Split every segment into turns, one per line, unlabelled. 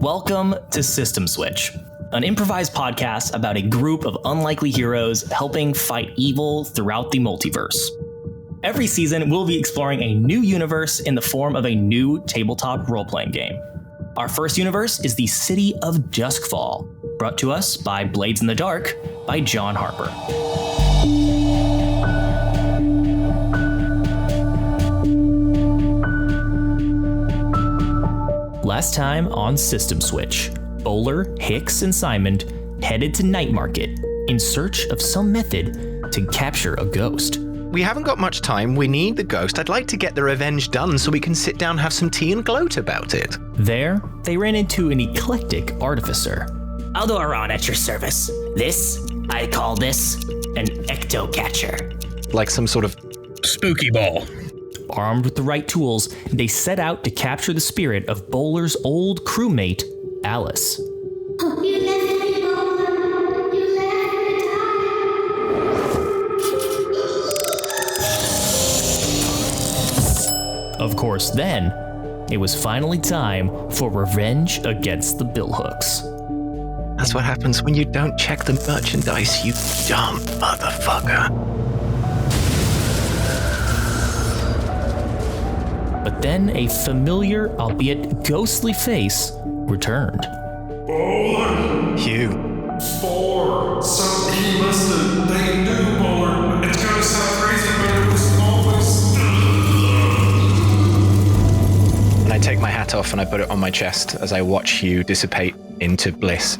Welcome to System Switch, an improvised podcast about a group of unlikely heroes helping fight evil throughout the multiverse. Every season, we'll be exploring a new universe in the form of a new tabletop role-playing game. Our first universe is the City of Duskfall, brought to us by Blades in the Dark by John Harper. Last time on System Switch, Bowler, Hicks, and Symond headed to Night Market in search of some method to capture a ghost.
We haven't got much time. We need the ghost. I'd like to get the revenge done so we can sit down, have some tea, and gloat about it.
There, they ran into an eclectic artificer.
Aldoron at your service. I call this an ecto-catcher.
Like some sort of
spooky ball.
Armed with the right tools, they set out to capture the spirit of Bowler's old crewmate, Alice.
You left me, Bowler. You left me to die.
Of course, then, it was finally time for revenge against the Billhooks.
That's what happens when you don't check the merchandise, you dumb motherfucker.
But then a familiar, albeit ghostly face returned.
Bowler!
Hugh.
Bowler! He listed. They knew Bowler. It's gonna sound crazy, but it was always...
And I take my hat off and I put it on my chest as I watch Hugh dissipate into bliss.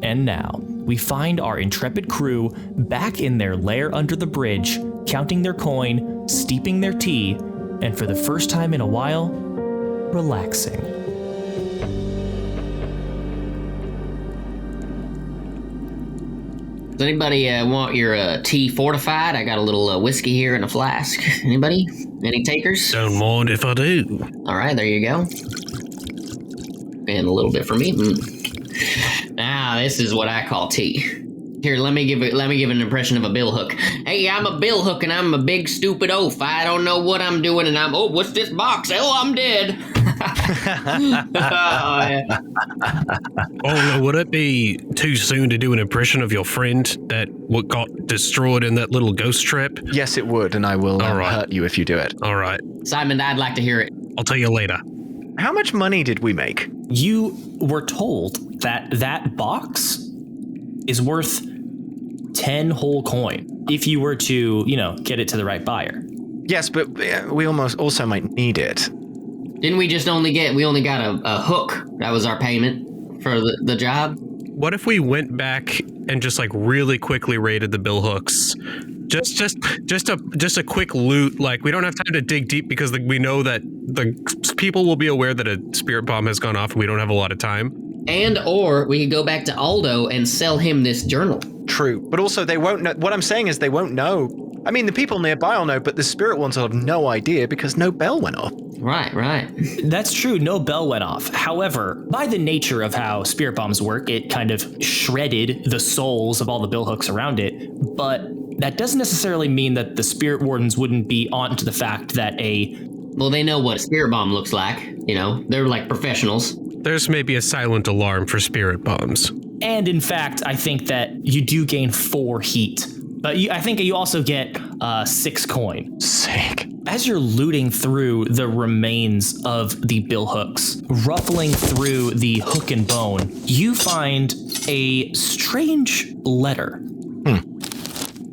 And now, we find our intrepid crew back in their lair under the bridge, counting their coin, steeping their tea, and for the first time in a while, relaxing.
Does anybody want your tea fortified? I got a little whiskey here in a flask. Anybody? Any takers?
Don't mind if I do.
All right, there you go. And a little bit for me. Now, this is what I call tea. Here, let me give an impression of a billhook. Hey, I'm a billhook and I'm a big stupid oaf. I don't know what I'm doing and what's this box? Oh, I'm dead.
Oh, would it be too soon to do an impression of your friend that got destroyed in that little ghost trap?
Yes, it would, and I will hurt you if you do it.
All right.
Symond, I'd like to hear it.
I'll tell you later.
How much money did we make?
You were told that box is worth 10 whole coin if you were to, get it to the right buyer.
Yes, but we also might need it.
Didn't we just only got a hook? That was our payment for the job.
What if we went back and just really quickly raided the billhooks? Just a quick loot. We don't have time to dig deep because we know that the people will be aware that a spirit bomb has gone off and we don't have a lot of time.
Or we could go back to Aldo and sell him this journal.
True, but also they won't know. What I'm saying is they won't know. I mean, the people nearby will know, but the spirit ones will have no idea because no bell went off.
Right.
That's true, no bell went off. However, by the nature of how spirit bombs work, it kind of shredded the souls of all the billhooks around it, but that doesn't necessarily mean that the spirit wardens wouldn't be on to the fact that
Well, they know what a spirit bomb looks like, they're like professionals.
There's maybe a silent alarm for spirit bombs.
And in fact, I think that you do gain 4 heat. But I think you also get 6 coin.
Sick.
As you're looting through the remains of the billhooks, ruffling through the hook and bone, you find a strange letter.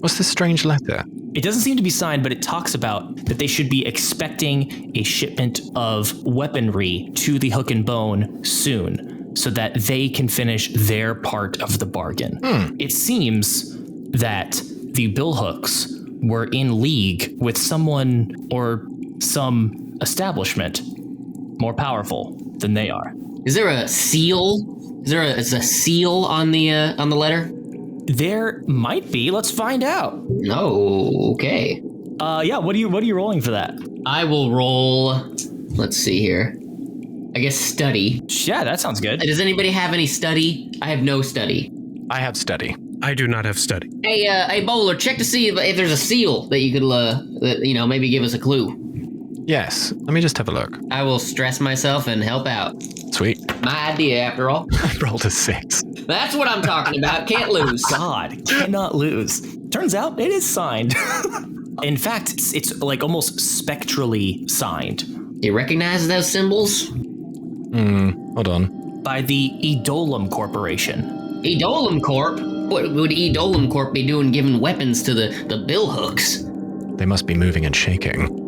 What's this strange letter?
It doesn't seem to be signed, but it talks about that they should be expecting a shipment of weaponry to the hook and bone soon so that they can finish their part of the bargain. It seems that the billhooks were in league with someone or some establishment more powerful than they are.
Is there a seal? Is there a seal on the letter?
There might be. Let's find out.
No. Okay.
Yeah. What are you rolling for that?
I will roll. Let's see here. I guess study.
Yeah, that sounds good.
Does anybody have any study? I have no study.
I have study.
I do not have study.
Hey, Bowler, check to see if there's a seal that you could, maybe give us a clue.
Yes. Let me just have a look.
I will stress myself and help out.
Sweet.
My idea, after all.
I rolled a 6.
That's what I'm talking about. Can't lose.
God, cannot lose. Turns out it is signed. In fact, it's like almost spectrally signed.
You recognize those symbols?
Hold on.
By the Eidolum Corporation.
Eidolum Corp? What would Eidolum Corp be doing giving weapons to the billhooks?
They must be moving and shaking.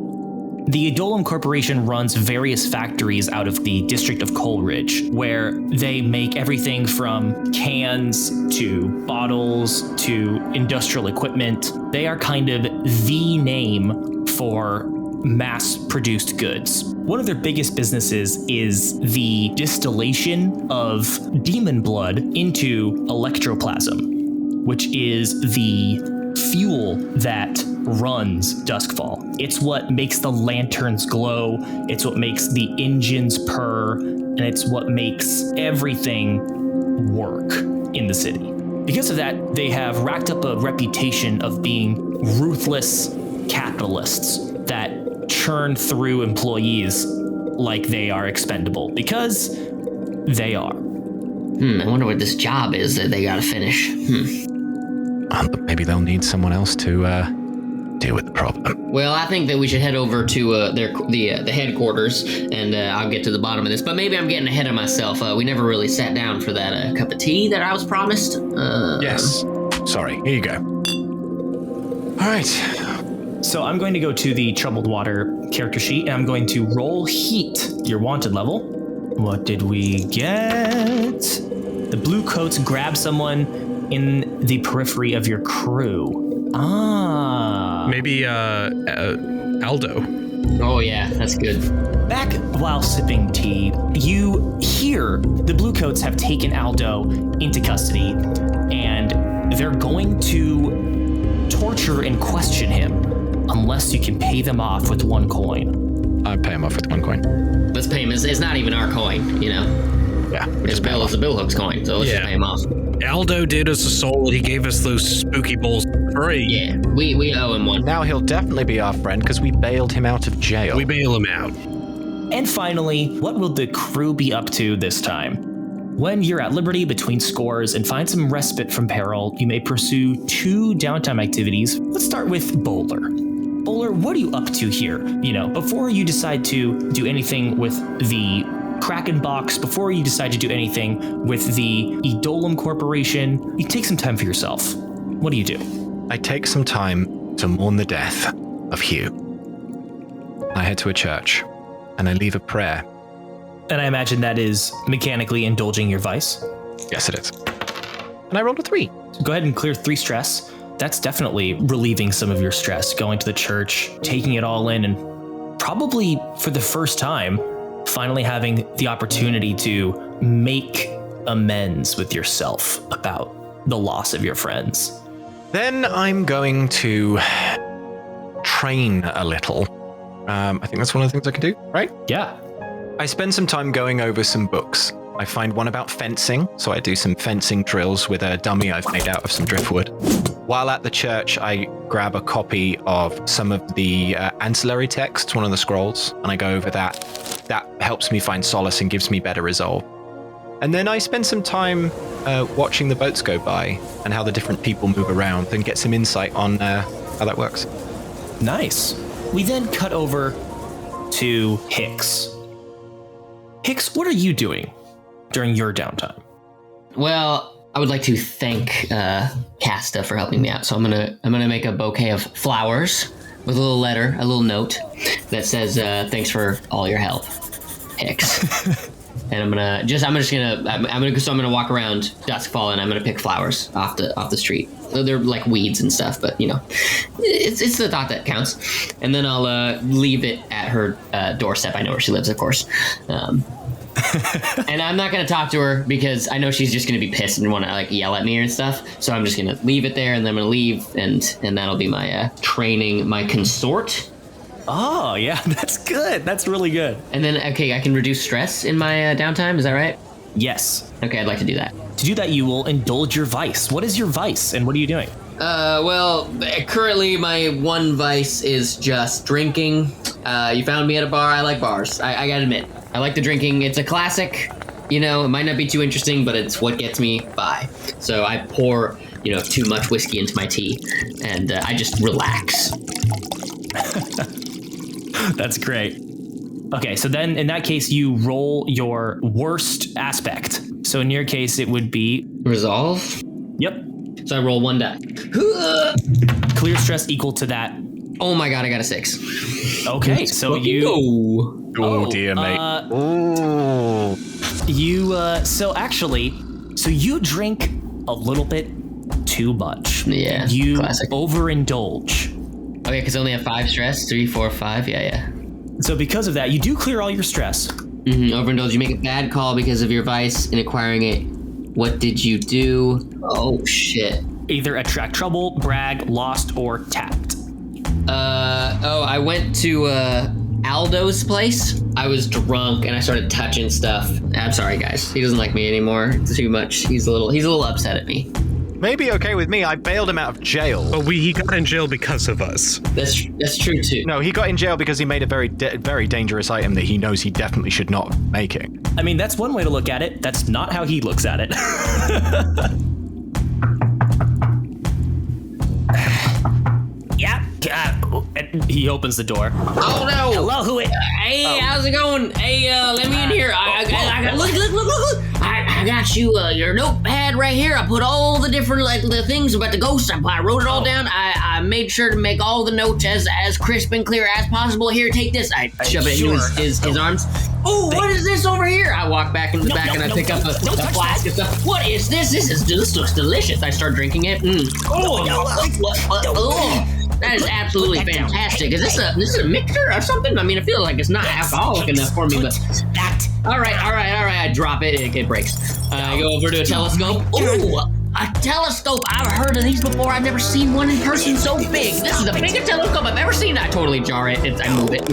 The Eidolum Corporation runs various factories out of the District of Coleridge, where they make everything from cans to bottles to industrial equipment. They are kind of the name for mass-produced goods. One of their biggest businesses is the distillation of demon blood into electroplasm, which is the fuel that runs Duskfall. It's what makes the lanterns glow, it's what makes the engines purr, and it's what makes everything work in the city. Because of that, they have racked up a reputation of being ruthless capitalists that churn through employees like they are expendable, because they are.
I wonder what this job is that they gotta finish.
But maybe they'll need someone else to deal with the problem.
Well, I think that we should head over to the headquarters, and I'll get to the bottom of this. But maybe I'm getting ahead of myself. We never really sat down for that cup of tea that I was promised.
Yes. Sorry. Here you go. All right.
So I'm going to go to the Troubled Water character sheet, and I'm going to roll heat, your wanted level. What did we get? The blue coats grab someone in the periphery of your crew.
Maybe Aldo.
Oh yeah, that's good.
Back while sipping tea, you hear the Bluecoats have taken Aldo into custody, and they're going to torture and question him unless you can pay them off with 1 coin.
I pay him off with 1 coin.
Let's pay him. It's not even our coin, you know.
Yeah.
It's the Billhook's coin, so let's just pay him off.
Aldo did us a soul. He gave us those spooky bowls for free.
Yeah, we owe him one.
Now he'll definitely be our friend because we bailed him out of jail.
We bail him out.
And finally, what will the crew be up to this time? When you're at liberty between scores and find some respite from peril, you may pursue 2 downtime activities. Let's start with Bowler. Bowler, what are you up to here? Before you decide to do anything with the Kraken box, before you decide to do anything with the Eidolum Corporation, you take some time for yourself. What do you do?
I take some time to mourn the death of Hugh. I head to a church, and I leave a prayer.
And I imagine that is mechanically indulging your vice.
Yes, it is. And I rolled a 3.
So go ahead and clear 3 stress. That's definitely relieving some of your stress, going to the church, taking it all in, and probably for the first time, finally having the opportunity to make amends with yourself about the loss of your friends.
Then I'm going to train a little. I think that's one of the things I can do, right?
Yeah.
I spend some time going over some books. I find one about fencing, so I do some fencing drills with a dummy I've made out of some driftwood. While at the church, I grab a copy of some of the ancillary texts, one of the scrolls, and I go over that. That helps me find solace and gives me better resolve. And then I spend some time watching the boats go by and how the different people move around and get some insight on how that works.
Nice. We then cut over to Hicks. Hicks, what are you doing during your downtime?
Well, I would like to thank Casta for helping me out. So I'm gonna make a bouquet of flowers with a little letter, a little note that says thanks for all your help, Hicks. And I'm gonna walk around Duskfall and I'm gonna pick flowers off the street. They're like weeds and stuff, but it's the thought that counts. And then I'll leave it at her doorstep. I know where she lives, of course. And I'm not going to talk to her because I know she's just going to be pissed and want to yell at me and stuff. So I'm just going to leave it there, and then I'm going to leave, and that'll be my training my consort.
Oh, yeah, that's good. That's really good.
And then, okay, I can reduce stress in my downtime. Is that right?
Yes.
Okay, I'd like to do that.
To do that, you will indulge your vice. What is your vice, and what are you doing?
Well, currently my one vice is just drinking. You found me at a bar. I like bars. I gotta admit. I like the drinking. It's a classic. You know, it might not be too interesting, but it's what gets me by. So I pour, too much whiskey into my tea, and I just relax.
That's great. Okay, so then in that case, you roll your worst aspect. So in your case, it would be...
Resolve?
Yep.
So I roll 1 die.
Clear stress equal to that.
Oh my god, I got a 6.
Okay, so you...
Oh, dear, mate. Oh.
So you drink a little bit too much.
Yeah,
You
classic.
overindulge.
Okay, because I only have 5 stress. 3, 4, 5. Yeah.
So because of that, you do clear all your stress.
Overindulge. You make a bad call because of your vice in acquiring it. What did you do? Oh, shit.
Either attract trouble, brag, lost, or tapped.
I went to Aldo's place. I was drunk and I started touching stuff. I'm sorry, guys. He doesn't like me anymore. It's too much. He's a little upset at me.
Maybe okay with me. I bailed him out of jail.
But he got in jail because of us.
That's true too.
No, he got in jail because he made a very dangerous item that he knows he definitely should not be making.
I mean, that's one way to look at it. That's not how he looks at it. Yeah. He opens the door.
Oh no!
Hello, who is?
Hey, how's it going? Hey, let me in here. I got look. I got you your notepad right here. I put all the different the things about the ghost. I wrote it all down. I made sure to make all the notes as crisp and clear as possible. Here, take this. I shove it into his arms. Oh, what is this over here? I walk back into the back and I pick up a flask of stuff. What is this? This looks delicious. I start drinking it. That is absolutely fantastic. Is this a mixer or something? I mean, I feel like it's not alcoholic enough for me, but all right. I drop it. It breaks. I go over to a telescope. Ooh, a telescope. I've heard of these before. I've never seen one in person so big. This is the biggest telescope I've ever seen. I totally jar it. I move it.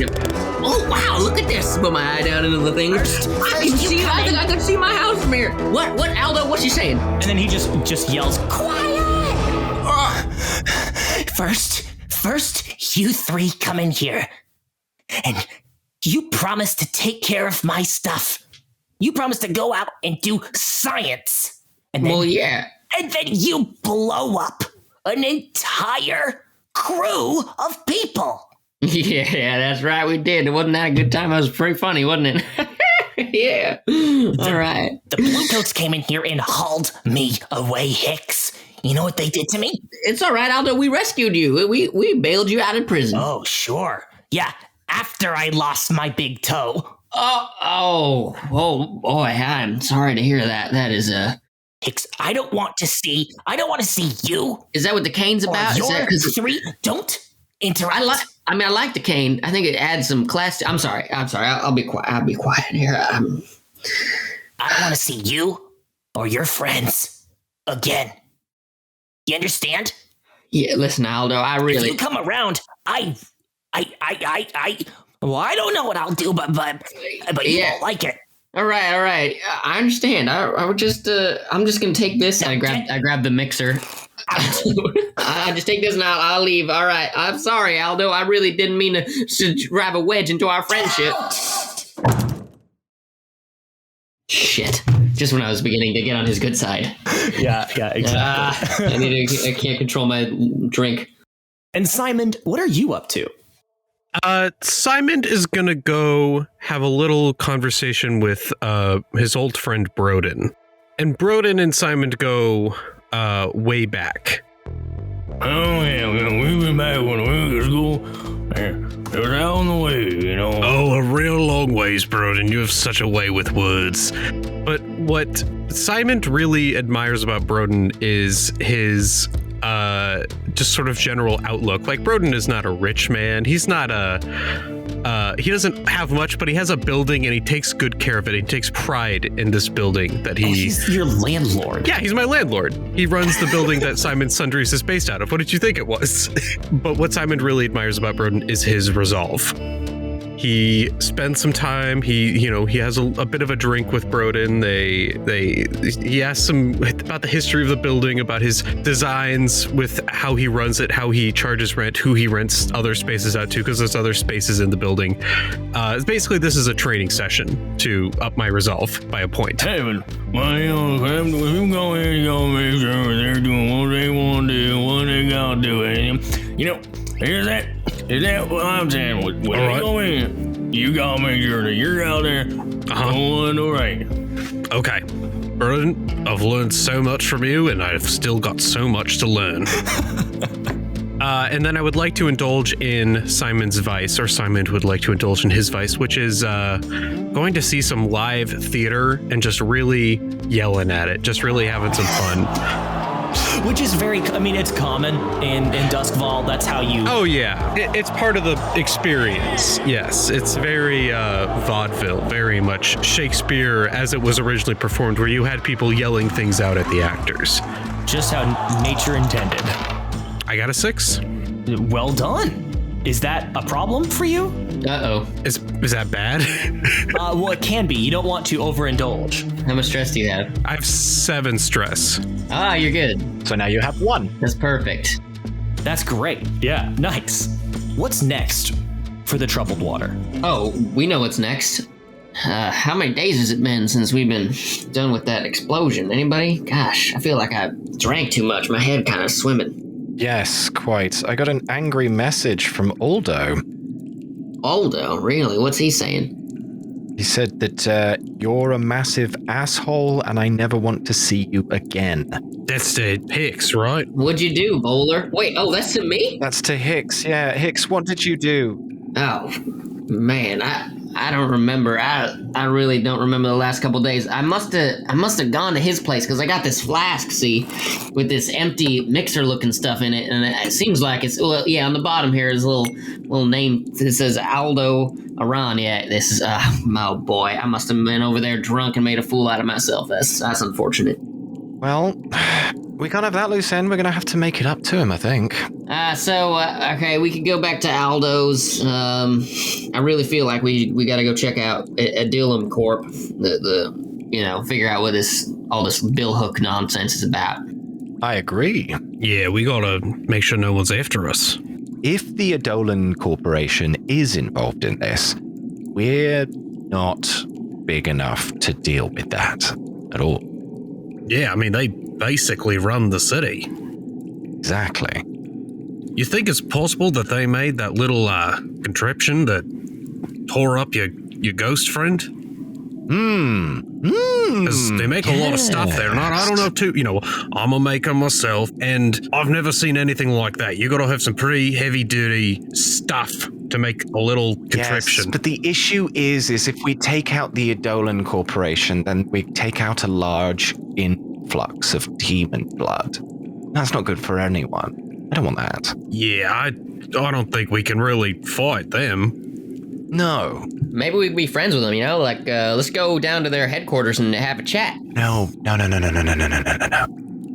Oh wow! Look at this. Put my eye down into the thing. I can see. I think I can see my house from here. What, Aldo? What's she saying?
And then he just yells, "Quiet!"
First, you 3 come in here, and you promise to take care of my stuff. You promise to go out and do science. And then,
yeah.
And then you blow up an entire crew of people.
Yeah, that's right. We did. Wasn't that a good time? It was pretty funny, wasn't it? Yeah. All right.
The Bluecoats came in here and hauled me away, Hicks. You know what they did to me?
It's all right, Aldo. We rescued you. We bailed you out of prison.
Oh, sure. Yeah, after I lost my big toe.
Oh, boy. I'm sorry to hear that. That is
Hicks, I don't want to see you.
Is that what the cane's about?
Or your 3. Don't interrupt.
I like the cane. I think it adds some class. I'm sorry. I'll be quiet. I'll be quiet here.
I don't want to see you or your friends again. You understand?
Yeah, listen, Aldo,
If you come around, I don't know what I'll do, but you won't like it.
All right. I understand. I'm just gonna take this. And I grab the mixer. I just take this and I'll leave. All right. I'm sorry, Aldo. I really didn't mean to drive a wedge into our friendship. Shit. Just when I was beginning to get on his good side.
Yeah, exactly.
I can't control my drink.
And Symond, what are you up to?
Symond is gonna go have a little conversation with his old friend Broden. And Broden and Symond go way back.
Oh yeah, we were back when we were at school. It was out on the way,
Oh, a real long ways, Broden. You have such a way with words. But what Symond really admires about Broden is his just sort of general outlook. Like, Broden is not a rich man. He's not he doesn't have much, but he has a building and he takes good care of it. He takes pride in this building that
he's your landlord.
Yeah, he's my landlord. He runs the building that Simon Sundries is based out of. What did you think it was? But what Symond really admires about Broden is his resolve. He spends some time. He has a bit of a drink with Broden. He asks him about the history of the building, about his designs, with how he runs it, how he charges rent, who he rents other spaces out to, because there's other spaces in the building. Basically, this is a training session to up my resolve by a point.
Hey, but well, you go in, you go make sure they're doing what they want to do, what they gotta do. And, is that what I'm saying? When you go in, you gotta make sure that you're out there doing the right.
Okay. Broden, I've learned so much from you, and I've still got so much to learn. And then I would like to indulge in Symond's vice, or Symond would like to indulge in his vice, which is going to see some live theater and just really yelling at it, just really having some fun.
Which is it's common in Duskval. That's how you...
Oh, yeah. It's part of the experience. Yes, it's very vaudeville, very much Shakespeare as it was originally performed, where you had people yelling things out at the actors.
Just how nature intended.
I got a 6.
Well done. Is that a problem for you?
Uh-oh.
Is that bad?
Well, it can be. You don't want to overindulge.
How much stress do you have?
I have 7 stress.
Ah, you're good.
So now you have 1.
That's perfect.
That's great. Yeah, nice. What's next for the Troubled Water?
Oh, we know what's next. How many days has it been since we've been done with that explosion? Anybody? Gosh, I feel like I drank too much. My head kind of swimming.
Yes, quite. I got an angry message from Aldo.
Aldo? Really? What's he saying?
He said that you're a massive asshole and I never want to see you again.
That's the Hicks, right?
What'd you do, Bowler? Wait, that's to me?
That's to Hicks. Yeah, Hicks, what did you do?
Oh, man, I don't remember. I really don't remember the last couple days. I must have gone to his place because I got this flask, see, with this empty mixer-looking stuff in it, and it seems like it's on the bottom here is a little name that says Aldo Aran. Yeah, this is oh boy, I must have been over there drunk and made a fool out of myself. That's unfortunate.
Well, we can't have that loose end. We're gonna have to make it up to him, I think.
Okay, we could go back to Aldo's. I really feel like we gotta go check out Adilum Corp. Figure out what all this bill hook nonsense is about.
I agree.
Yeah, we gotta make sure no one's after us.
If the Adolan Corporation is involved in this, we're not big enough to deal with that at all.
Yeah, I mean, they basically run the city.
Exactly.
You think it's possible that they made that little contraption that tore up your ghost friend? Because they make a lot of stuff there, and I don't know too. I'm a maker myself, and I've never seen anything like that. You got to have some pretty heavy-duty stuff to make a little contraption.
Yes, but the issue is if we take out the Adolan Corporation, then we take out a large influx of demon blood. That's not good for anyone. I don't want that.
Yeah, I don't think we can really fight them.
No.
Maybe we could be friends with them, let's go down to their headquarters and have a chat.
No.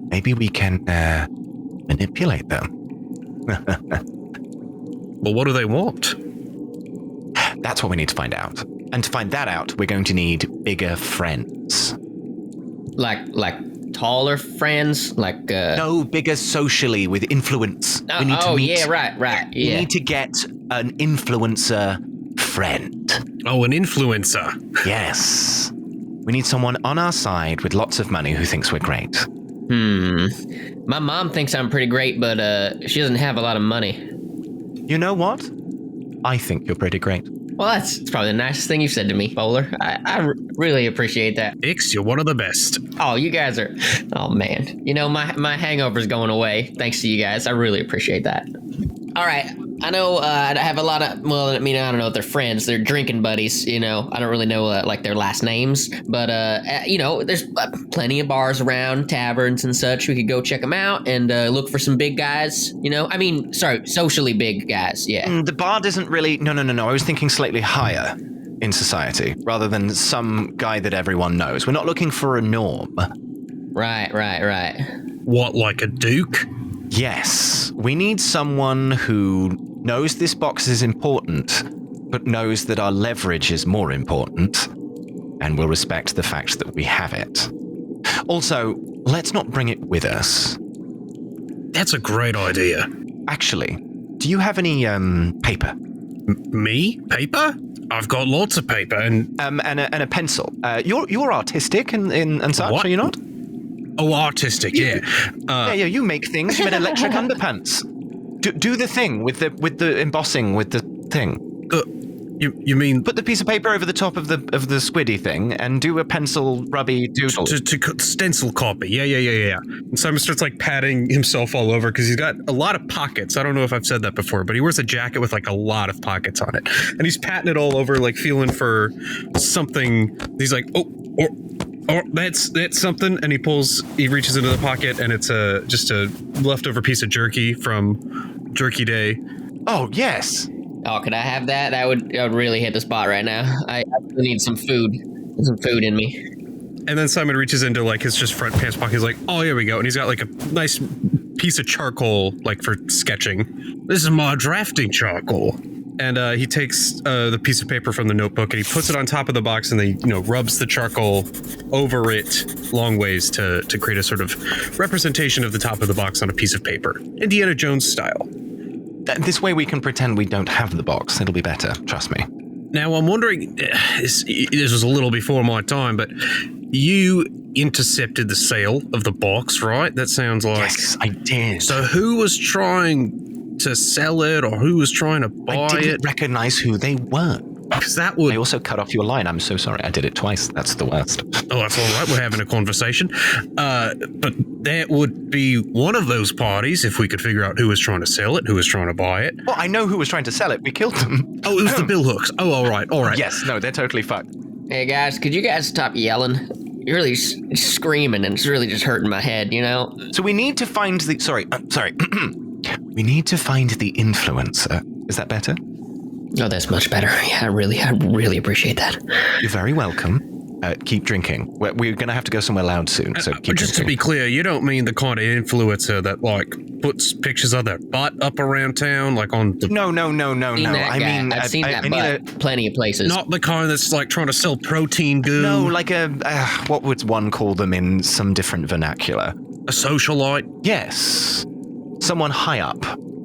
Maybe we can manipulate them.
Well, what do they want?
That's what we need to find out. And to find that out, we're going to need bigger friends.
Like taller friends?
No, bigger socially with influence. We need to meet.
Yeah, right. Yeah.
We need to get an influencer friend.
Oh, an influencer.
Yes. We need someone on our side with lots of money who thinks we're great.
My mom thinks I'm pretty great, but she doesn't have a lot of money.
You know what? I think you're pretty great.
Well, that's probably the nicest thing you've said to me, Bowler. I really appreciate that.
Ix, you're one of the best.
Oh, you guys are... Oh, man. My hangover's going away thanks to you guys. I really appreciate that. All right. I know I have a lot of... Well, I don't know if they're friends. They're drinking buddies, I don't really know, their last names. But, there's plenty of bars around, taverns and such. We could go check them out and look for some big guys, socially big guys, yeah.
The bar doesn't really... No. I was thinking slightly higher in society, rather than some guy that everyone knows. We're not looking for a norm.
Right.
What, like a duke?
Yes. We need someone who knows this box is important, but knows that our leverage is more important and will respect the fact that we have it. Also, let's not bring it with us.
That's a great idea.
Actually, do you have any paper?
Me? Paper? I've got lots of paper and
a pencil. You're artistic and such,
What?
are you not?
oh, artistic. Yeah.
Yeah, you make things. You made electric underpants. Do the thing with the embossing with the thing.
You mean
Put the piece of paper over the top of the squiddy thing and do a pencil rubby doodle.
to stencil copy? Yeah. And Simon starts like patting himself all over because he's got a lot of pockets. I don't know if I've said that before, but he wears a jacket with like a lot of pockets on it, and he's patting it all over, like feeling for something. He's like, oh, that's something, and he reaches into the pocket, and it's just a leftover piece of jerky from Jerky Day.
Oh yes.
Oh, could I have that? That would really hit the spot right now. I really need some food. Some food in me.
And then Simon reaches into like his just front pants pocket. He's like, oh, here we go. And he's got like a nice piece of charcoal, like for sketching. This is my drafting charcoal. And he takes the piece of paper from the notebook and he puts it on top of the box and then rubs the charcoal over it long ways to create a sort of representation of the top of the box on a piece of paper, Indiana Jones style.
This way we can pretend we don't have the box. It'll be better. Trust me.
Now, I'm wondering, this was a little before my time, but you intercepted the sale of the box, right? That sounds like...
Yes, I did.
So who was trying to sell it or who was trying to buy it?
I didn't recognize who they were.
Because that would...
I also cut off your line. I'm so sorry. I did it twice. That's the worst.
Oh, that's all right. We're having a conversation. But that would be one of those parties if we could figure out who was trying to sell it, who was trying to buy it.
Well, I know who was trying to sell it. We killed them.
Oh, it was the bill hooks. Oh, all right.
Yes, no, they're totally fucked.
Hey guys, could you guys stop yelling? You're really screaming, and it's really just hurting my head.
So we need to find the... Sorry. We need to find the influencer. Is that better?
Oh, that's much better. Yeah, I really appreciate that.
You're very welcome. Keep drinking. We're going to have to go somewhere loud soon, so keep
Just
drinking.
to be clear, you don't mean the kind of influencer that, like, puts pictures of their butt up around town, like on the...
No.
I've seen that butt plenty of places.
Not the kind that's, like, trying to sell protein goo.
No, like a... what would one call them in some different vernacular?
A socialite?
Yes. Someone high up.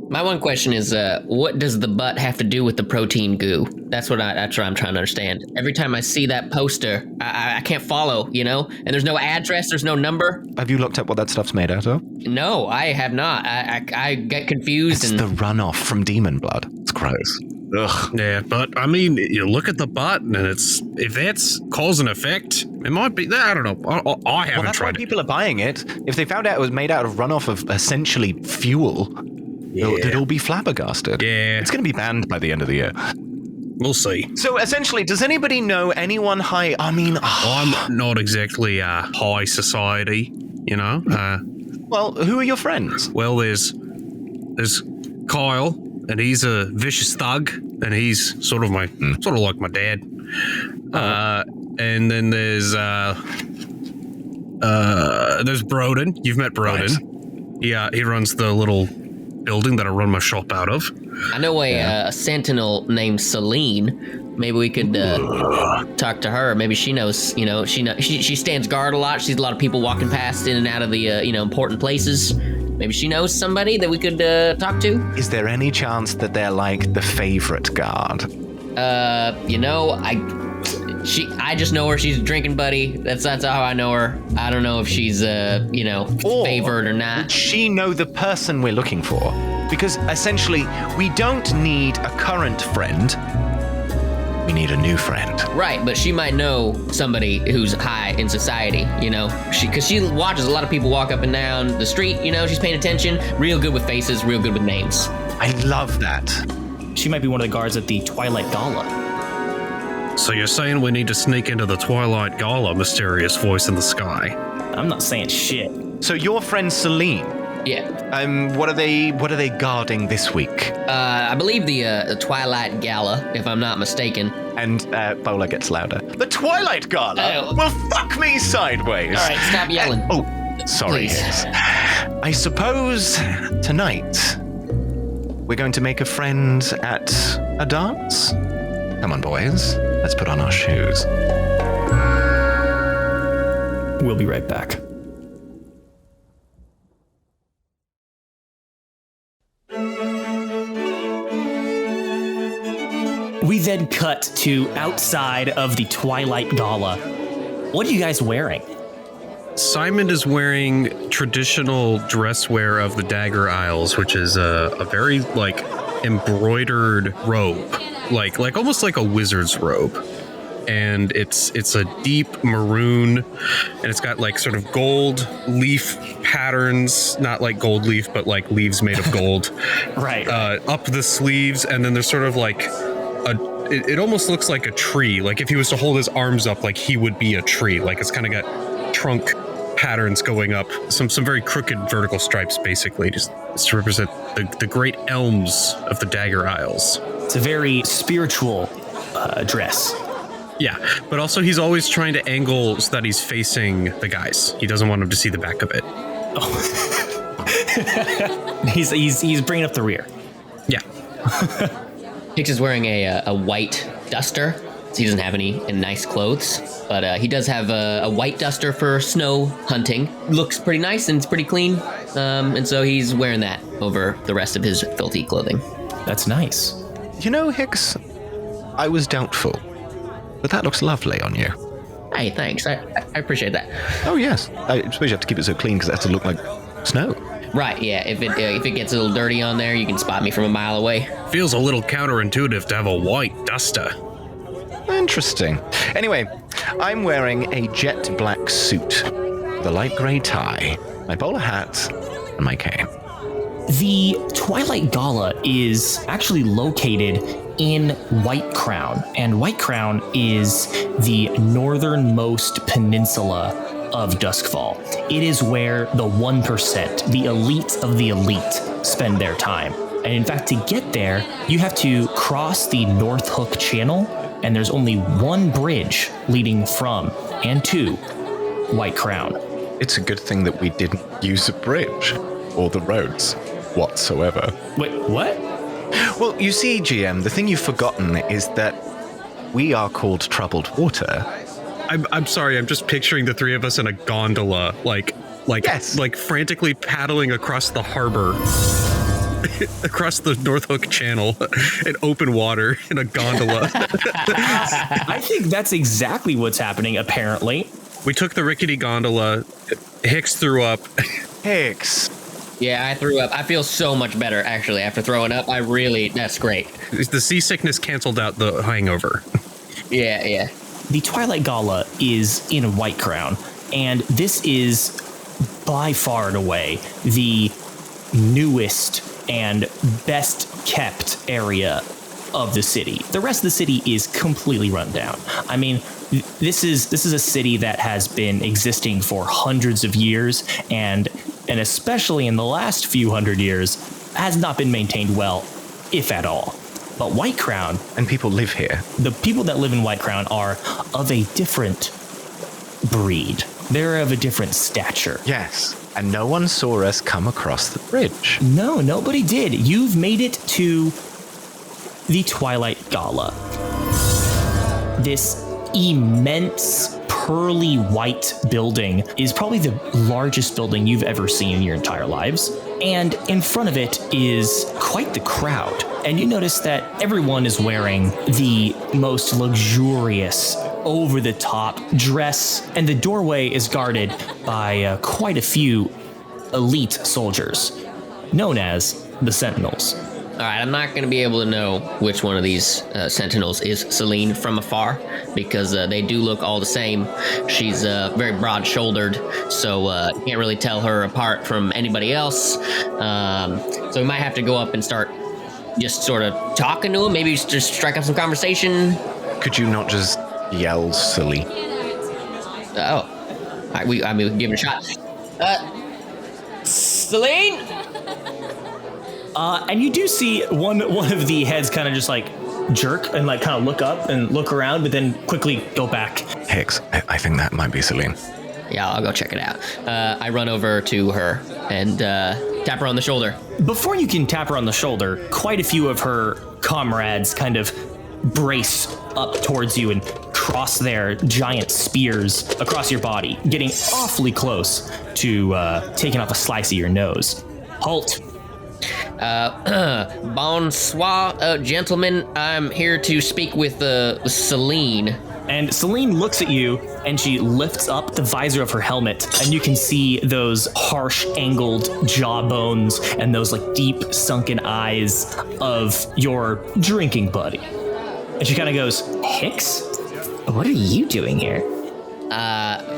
My one question is, what does the butt have to do with the protein goo? That's what I'm trying to understand. Every time I see that poster, I can't follow, And there's no address, there's no number.
Have you looked up what that stuff's made out of?
No, I have not. I get confused.
It's the runoff from demon blood. It's gross. Ugh.
Yeah, but, I mean, you look at the butt, and if that's cause and effect, it might be... I don't know. I haven't
that's
tried
why
it.
people are buying it. If they found out it was made out of runoff of essentially fuel... They'd all be flabbergasted.
Yeah.
It's going to be banned by the end of the year.
We'll see.
So essentially, does anybody know anyone high? I mean...
I'm not exactly high society,
Well, who are your friends?
Well, there's Kyle, and he's a vicious thug, and he's sort of like my dad. And then there's Broden. You've met Broden. Right. Yeah, he runs the little building that I run my shop out of.
I know a sentinel named Celine. Maybe we could talk to her. Maybe she knows. She stands guard a lot. She sees a lot of people walking past in and out of the important places. Maybe she knows somebody that we could talk to.
Is there any chance that they're like the favorite guard?
I just know her. She's a drinking buddy. That's how I know her. I don't know if she's favored or not.
Would she know the person we're looking for? Because essentially, we don't need a current friend. We need a new friend.
Right, but she might know somebody who's high in society, because she watches a lot of people walk up and down the street, she's paying attention, real good with faces, real good with names.
I love that.
She might be one of the guards at the Twilight Gala.
So you're saying we need to sneak into the Twilight Gala, mysterious voice in the sky?
I'm not saying shit.
So your friend Celine?
Yeah.
What are they guarding this week?
I believe the Twilight Gala, if I'm not mistaken.
And Bowler gets louder. The Twilight Gala? Well, fuck me sideways.
All right, stop yelling.
Sorry.
Please.
I suppose tonight we're going to make a friend at a dance? Come on, boys. Let's put on our shoes.
We'll be right back. We then cut to outside of the Twilight Gala. What are you guys wearing?
Symond is wearing traditional dress wear of the Dagger Isles, which is a very like embroidered robe, like almost like a wizard's robe. And it's a deep maroon, and it's got like sort of gold leaf patterns, not like gold leaf, but like leaves made of gold.
Right.
Up the sleeves, and then there's sort of like it almost looks like a tree. Like if he was to hold his arms up, like he would be a tree. Like it's kind of got trunk patterns going up, some very crooked vertical stripes, basically, just to represent the great elms of the Dagger Isles.
It's a very spiritual dress.
Yeah, but also he's always trying to angle so that he's facing the guys. He doesn't want them to see the back of it.
Oh. he's bringing up the rear.
Yeah.
Hicks is wearing a white duster, so he doesn't have any nice clothes, but he does have a white duster for snow hunting. Looks pretty nice and it's pretty clean, and so he's wearing that over the rest of his filthy clothing.
That's nice.
You know, Hicks, I was doubtful, but that looks lovely on you.
Hey, thanks. I appreciate that.
Oh, yes. I suppose you have to keep it so clean because it has to look like snow.
Right, yeah. If it gets a little dirty on there, you can spot me from a mile away.
Feels a little counterintuitive to have a white duster.
Interesting. Anyway, I'm wearing a jet black suit, with a light grey tie, my bowler hat, and my cane.
The Twilight Gala is actually located in White Crown, and White Crown is the northernmost peninsula of Duskfall. It is where the 1%, the elite of the elite, spend their time. And in fact, to get there, you have to cross the North Hook Channel, and there's only one bridge leading from and to White Crown.
It's a good thing that we didn't use a bridge or the roads whatsoever.
Wait, what?
Well, you see, GM, the thing you've forgotten is that we are called Troubled Water.
I'm sorry, I'm just picturing the three of us in a gondola, like
Yes.
like frantically paddling across the harbor. Across the North Hook Channel in open water in a gondola.
I think that's exactly what's happening, apparently.
We took the rickety gondola. Hicks threw up.
Hicks.
Yeah, I threw up. I feel so much better, actually, after throwing up. That's great.
The seasickness canceled out the hangover.
Yeah.
The Twilight Gala is in White Crown, and this is by far and away the newest and best kept area of the city. The rest of the city is completely run down. I mean, this is a city that has been existing for hundreds of years, and especially in the last few hundred years, has not been maintained well, if at all. But White Crown,
And people live here.
the people that live in White Crown are of a different breed. They're of a different stature.
Yes. And no one saw us come across the bridge.
No, nobody did. You've made it to the Twilight Gala. This immense pearly white building is probably the largest building you've ever seen in your entire lives. And in front of it is quite the crowd. And you notice that everyone is wearing the most luxurious, over-the-top dress, and the doorway is guarded by quite a few elite soldiers, known as the Sentinels.
All right, I'm not going to be able to know which one of these sentinels is Celine from afar, because they do look all the same. She's very broad-shouldered, so you can't really tell her apart from anybody else. So we might have to go up and start just sort of talking to him, maybe just strike up some conversation.
Could you not just yell silly?
Oh, all right, we can give it a shot. Celine?
And you do see one of the heads kind of just like jerk and like kind of look up and look around, but then quickly go back.
Hicks, I think that might be Celine.
Yeah, I'll go check it out. I run over to her and tap her on the shoulder.
Before you can tap her on the shoulder, quite a few of her comrades kind of brace up towards you and cross their giant spears across your body, getting awfully close to taking off a slice of your nose. Halt.
Bonsoir, gentlemen. I'm here to speak with Celine.
And Celine looks at you, and she lifts up the visor of her helmet, and you can see those harsh, angled jawbones and those like deep, sunken eyes of your drinking buddy. And she kind of goes, "Hicks, what are you doing here?"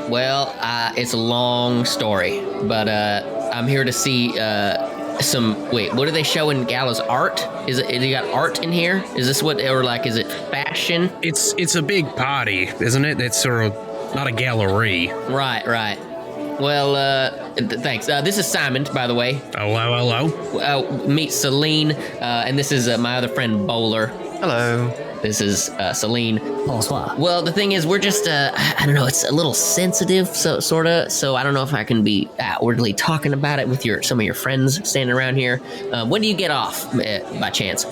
Well, it's a long story, but I'm here to see what do they show in Gala's art? Is you got art in here? Is this what, or like, is it fashion?
It's a big party, isn't it? It's sort of not a gallery.
Right. Well, thanks. This is Symond, by the way.
Hello.
Meet Celine, and this is my other friend, Bowler.
Hello.
This is Celine.
Bonsoir.
Well, the thing is, we're just, I don't know, it's a little sensitive, so I don't know if I can be outwardly talking about it with some of your friends standing around here. When do you get off, by chance?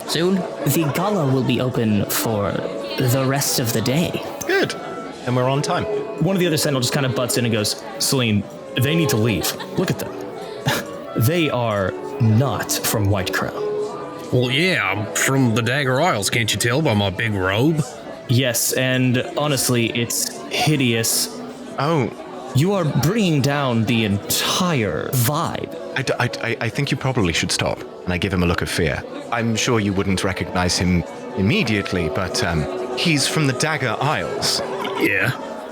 Soon?
The gala will be open for the rest of the day.
Good. And we're on time.
One of the other sentinel just kind of butts in and goes, "Celine, they need to leave. Look at them. They are not from White Crown."
Well, yeah, I'm from the Dagger Isles, can't you tell by my big robe?
Yes, and honestly, it's hideous.
Oh,
You are bringing down the entire vibe.
I think you probably should stop. And I give him a look of fear. I'm sure you wouldn't recognize him immediately, but he's from the Dagger Isles.
Yeah.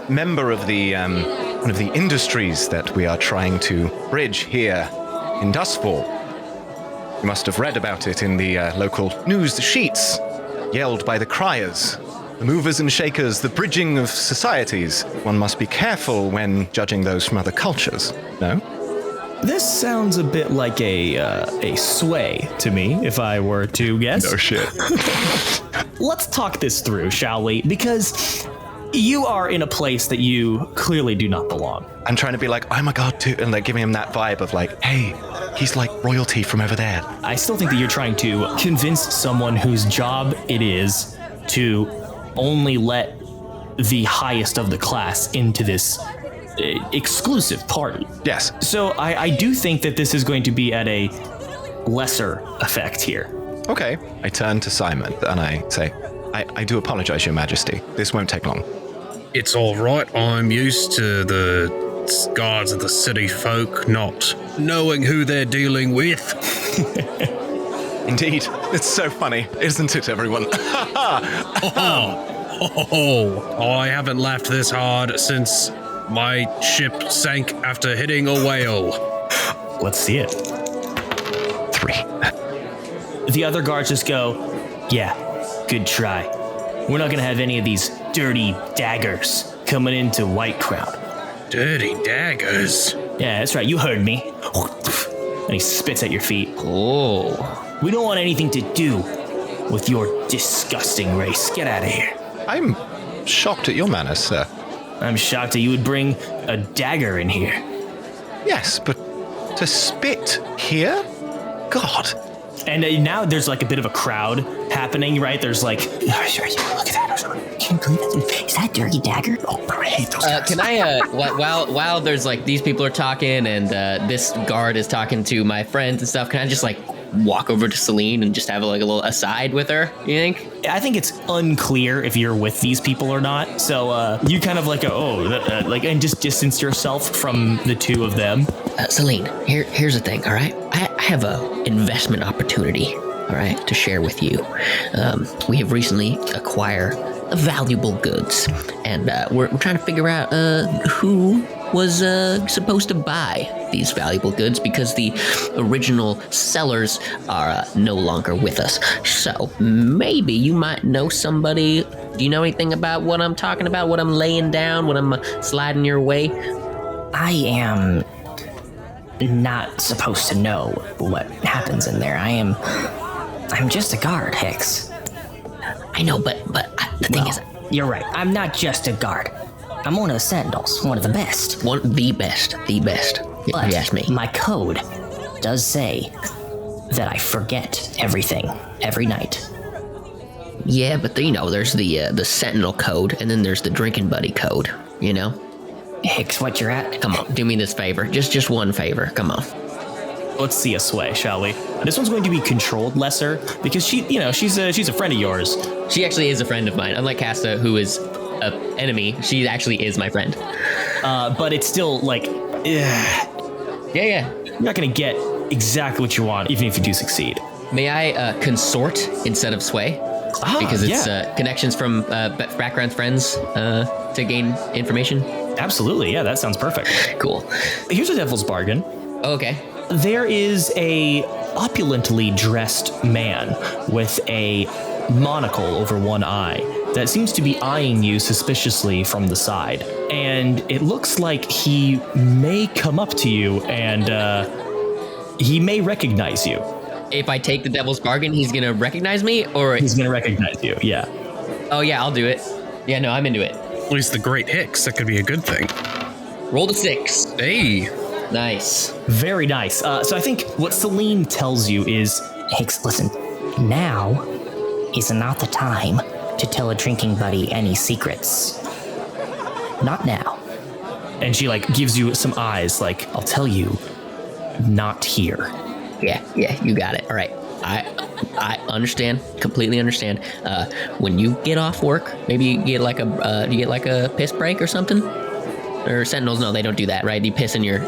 Member of the one of the industries that we are trying to bridge here in Dustfall. You must have read about it in the local news sheets, yelled by the criers, the movers and shakers, the bridging of societies. One must be careful when judging those from other cultures, no?
This sounds a bit like a sway to me, if I were to guess.
No shit.
Let's talk this through, shall we? Because you are in a place that you clearly do not belong.
I'm trying to be like, oh my god, too, and like giving him that vibe of like, hey, he's like royalty from over there.
I still think that you're trying to convince someone whose job it is to only let the highest of the class into this exclusive party.
Yes.
So I do think that this is going to be at a lesser effect here.
Okay. I turn to Symond and I say, I do apologize, Your Majesty. This won't take long.
It's all right. I'm used to the guards of the city folk not knowing who they're dealing with.
Indeed. It's so funny, isn't it, everyone?
I haven't laughed this hard since my ship sank after hitting a whale.
Let's see it.
3.
The other guards just go, yeah, good try. We're not gonna have any of these dirty daggers coming into White Crown.
Dirty daggers?
Yeah, that's right, you heard me. And he spits at your feet.
Oh.
We don't want anything to do with your disgusting race. Get out of here.
I'm shocked at your manners, sir.
I'm shocked that you would bring a dagger in here.
Yes, but to spit here? God.
And now there's like a bit of a crowd happening, right? There's like, look at that.
Is that dirty dagger?
Oh, I hate those guys.
Can I, while there's like these people are talking and this guard is talking to my friends and stuff, can I just like walk over to Celine and just have like a little aside with her, you think?
I think it's unclear if you're with these people or not. So you kind of like, and just distance yourself from the two of them.
Celine, here's the thing, all right? I have a investment opportunity, all right, to share with you. We have recently acquired valuable goods, and we're trying to figure out who was supposed to buy these valuable goods because the original sellers are no longer with us. So maybe you might know somebody. Do you know anything about what I'm talking about, what I'm laying down, what I'm sliding your way?
I am not supposed to know what happens in there. I'm just a guard, Hicks.
I know, but the thing is...
You're right. I'm not just a guard. I'm one of the Sentinels, one of the best.
The best, if you ask me.
My code does say that I forget everything every night.
Yeah, but there's the Sentinel code, and then there's the Drinking Buddy code,
Hicks, what you're at?
Come on, do me this favor. Just one favor. Come on.
Let's see a sway, shall we? This one's going to be controlled lesser because she's a friend of yours.
She actually is a friend of mine. Unlike Casta, who is an enemy, she actually is my friend.
But it's still like,
Yeah.
you're not going to get exactly what you want, even if you do succeed.
May I consort instead of sway? Because it's connections from background friends to gain information.
Absolutely, yeah, that sounds perfect.
Cool.
Here's a devil's bargain.
Okay.
There is a opulently dressed man with a monocle over one eye that seems to be eyeing you suspiciously from the side. And it looks like he may come up to you and he may recognize you.
If I take the devil's bargain, he's gonna recognize me, or
He's going to recognize you, yeah.
Oh yeah, I'll do it. Yeah, no, I'm into it.
At least the great Hicks, that could be a good thing.
Roll a 6.
Hey.
Nice.
Very nice. So I think what Celine tells you is,
Hicks, listen. Now is not the time to tell a drinking buddy any secrets. Not now.
and she like gives you some eyes, like, I'll tell you, not here.
Yeah, you got it. All right. I understand, completely understand. When you get off work, maybe you get like a piss break or something. Or Sentinels, no, they don't do that, right? You piss in your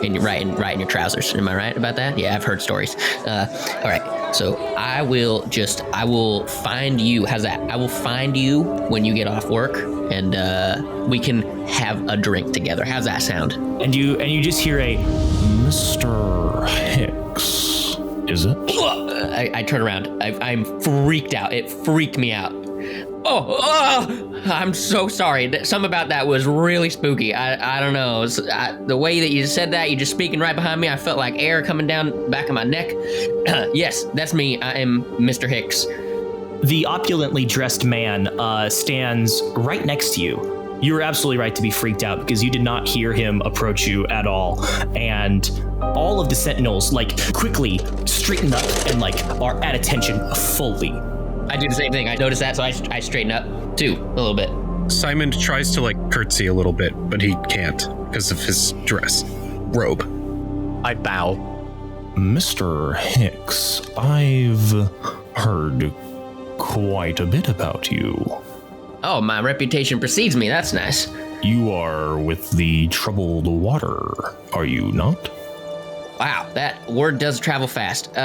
trousers. Am I right about that? Yeah, I've heard stories. All right, so I will find you. How's that? I will find you when you get off work, and we can have a drink together. How's that sound?
And you just hear a Mr. Hicks, is it?
I turn around. I'm freaked out. It freaked me out. Oh, I'm so sorry. Something about that was really spooky. I don't know. The way that you said that, you're just speaking right behind me, I felt like air coming down the back of my neck. Yes, that's me. I am Mr. Hicks.
The opulently dressed man stands right next to you. You were absolutely right to be freaked out because you did not hear him approach you at all. And all of the Sentinels quickly straighten up and are at attention fully.
I do the same thing. I noticed that, so I straighten up too a little bit.
Symond tries to curtsy a little bit, but he can't because of his robe.
I bow.
Mr. Hicks, I've heard quite a bit about you.
Oh, my reputation precedes me. That's nice.
You are with the troubled water, are you not?
Wow, that word does travel fast.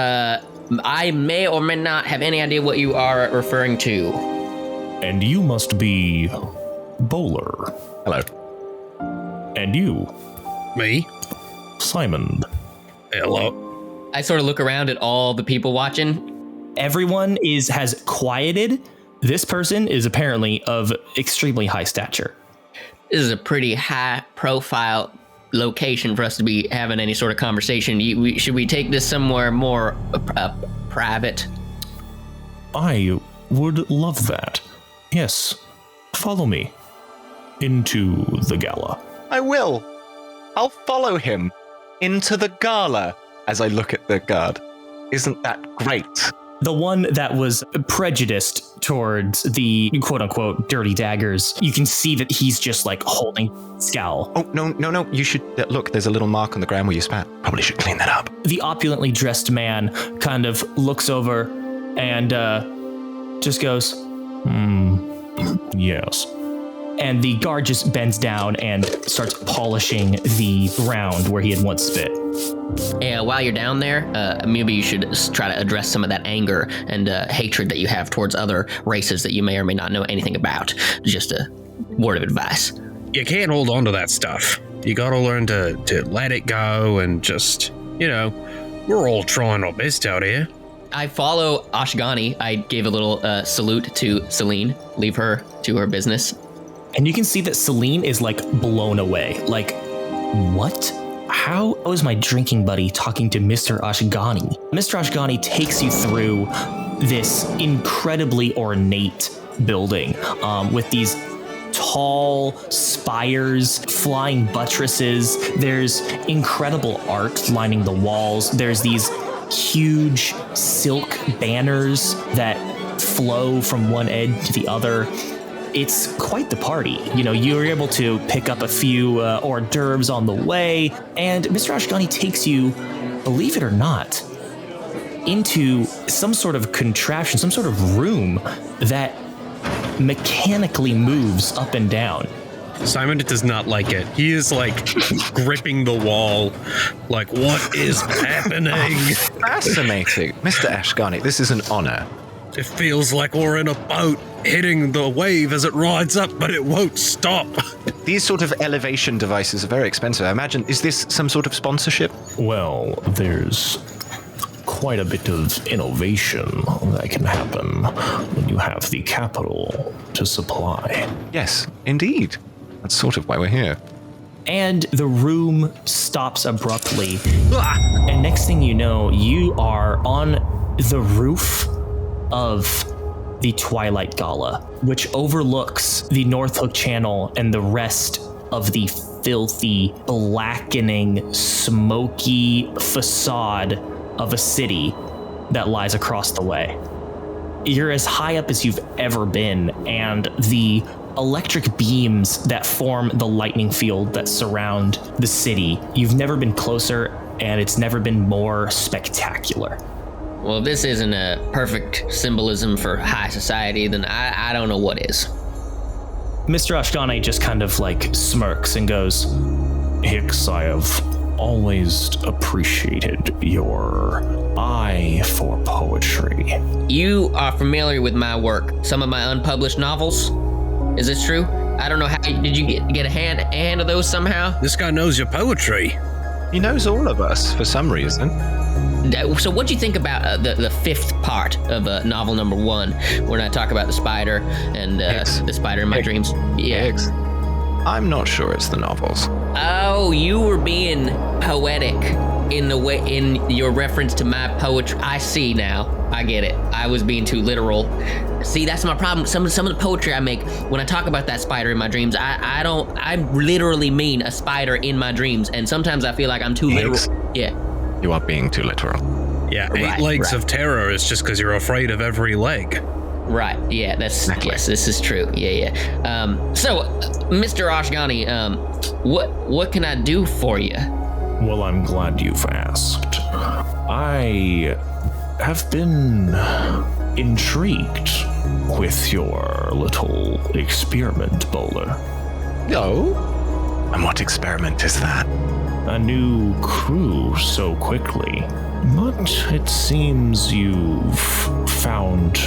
I may or may not have any idea what you are referring to.
And you must be Bowler.
Hello.
And you?
Me?
Symond.
Hello.
I sort of look around at all the people watching.
Everyone has quieted. This person is apparently of extremely high stature.
This is a pretty high profile location for us to be having any sort of conversation. Should we take this somewhere more private?
I would love that. Yes. Follow me into the gala.
I will. I'll follow him into the gala as I look at the guard. Isn't that great?
The one that was prejudiced towards the quote-unquote dirty daggers, you can see that he's just holding scowl.
Oh, no. You should... look, there's a little mark on the ground where you spat. Probably should clean that up.
The opulently dressed man kind of looks over and just goes, yes. And the guard just bends down and starts polishing the ground where he had once spit.
Yeah, while you're down there, maybe you should try to address some of that anger and hatred that you have towards other races that you may or may not know anything about. Just a word of advice.
You can't hold on to that stuff. You gotta learn to let it go and just, we're all trying our best out here.
I follow Ashgani. I gave a little salute to Celine. Leave her to her business.
And you can see that Celine is blown away. What? How is my drinking buddy talking to Mr. Ashgani? Mr. Ashgani takes you through this incredibly ornate building with these tall spires, flying buttresses. There's incredible art lining the walls. There's these huge silk banners that flow from one edge to the other. It's quite the party. You know, you're able to pick up a few hors d'oeuvres on the way, and Mr. Ashgani takes you, believe it or not, into some sort of contraption, some sort of room that mechanically moves up and down.
Symond does not like it. He is like gripping the wall, like, what is happening?
Fascinating. Mr. Ashgani, this is an honor.
It feels like we're in a boat hitting the wave as it rides up, but it won't stop.
These sort of elevation devices are very expensive. I imagine, is this some sort of sponsorship?
Well, there's quite a bit of innovation that can happen when you have the capital to supply.
Yes, indeed. That's sort of why we're here.
And the room stops abruptly. And next thing you know, you are on the roof of the Twilight Gala, which overlooks the North Hook Channel and the rest of the filthy, blackening, smoky facade of a city that lies across the way. You're as high up as you've ever been, and the electric beams that form the lightning field that surround the city, you've never been closer, and it's never been more spectacular.
Well, if this isn't a perfect symbolism for high society, then I don't know what is.
Mr. Ashgani just kind of like smirks and goes,
Hicks, I have always appreciated your eye for poetry.
You are familiar with my work, some of my unpublished novels. Is this true? I don't know how, did you get a hand of those somehow?
This guy knows your poetry.
He knows all of us for some reason.
So what do you think about the fifth part of novel number 1, when I talk about the spider and the spider in my dreams? Yeah.
Higgs. I'm not sure it's the novels.
Oh, you were being poetic in your reference to my poetry. I see now. I get it. I was being too literal. See, that's my problem. Some of the poetry I make, when I talk about that spider in my dreams, I literally mean a spider in my dreams, and sometimes I feel like I'm too literal. Yeah.
You are being too literal.
Yeah, eight legs of terror is just because you're afraid of every leg.
Right. Yeah.
Exactly.
Yes. This is true. Yeah. So, Mr. Ashgani, what can I do for you?
Well, I'm glad you've asked. I have been intrigued with your little experiment, Bowler.
No? And what experiment is that?
A new crew so quickly, but it seems you've found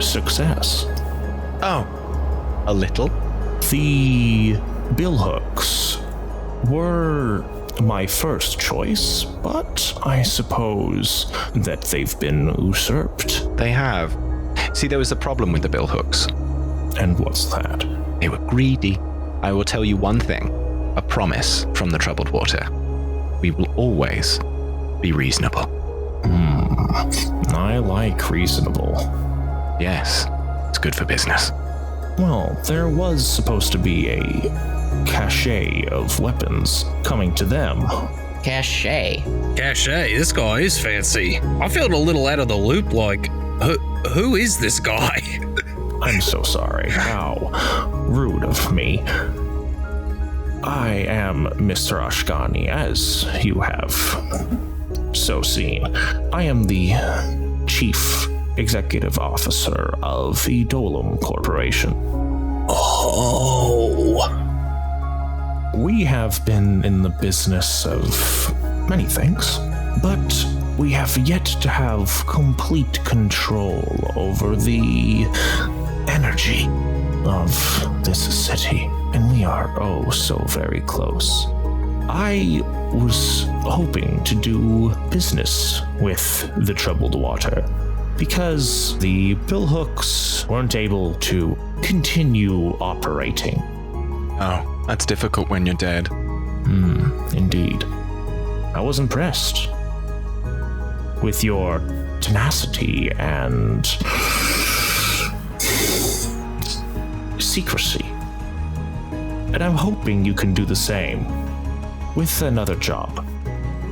success.
Oh, a little?
The billhooks were my first choice, but I suppose that they've been usurped.
They have. See, there was a problem with the billhooks.
And what's that?
They were greedy. I will tell you one thing. A promise from the troubled water. We will always be reasonable.
I like reasonable.
Yes, it's good for business.
Well, there was supposed to be a cache of weapons coming to them.
Cache.
This guy is fancy. I felt a little out of the loop, like, who is this guy?
I'm so sorry. How rude of me. I am Mr. Ashgani, as you have so seen. I am the Chief Executive Officer of the Dolum Corporation.
Oh.
We have been in the business of many things, but we have yet to have complete control over the energy of this city, and we are oh so very close. I was hoping to do business with the troubled water because the billhooks weren't able to continue operating.
Oh, that's difficult when you're dead.
Indeed. I was impressed with your tenacity and secrecy. And I'm hoping you can do the same with another job.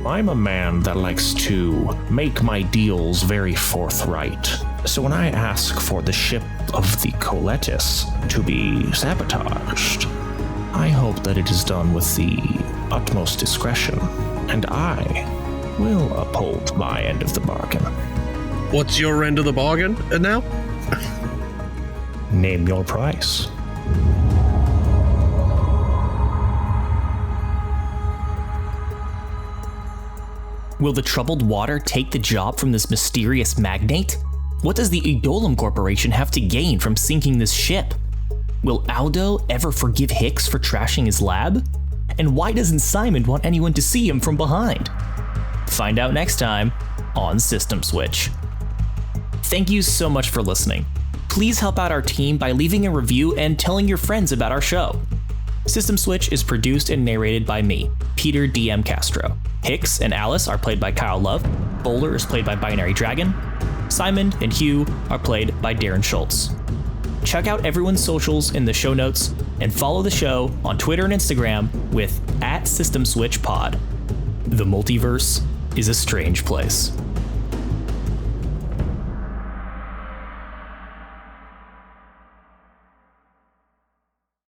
I'm a man that likes to make my deals very forthright
So when I ask for the ship of the Coletus to be sabotaged, I hope that it is done with the utmost discretion, and I will uphold my end of the bargain.
What's your end of the bargain now?
Name your price.
Will the troubled water take the job from this mysterious magnate? What does the Edolim Corporation have to gain from sinking this ship? Will Aldo ever forgive Hicks for trashing his lab? And why doesn't Symond want anyone to see him from behind? Find out next time on System Switch. Thank you so much for listening. Please help out our team by leaving a review and telling your friends about our show. System Switch is produced and narrated by me, Peter D.M. Castro. Hicks and Alice are played by Kyle Love. Bowler is played by Binary Dragon. Symond and Hugh are played by Darren Schultz. Check out everyone's socials in the show notes and follow the show on Twitter and Instagram with @SystemSwitchPod. The multiverse is a strange place.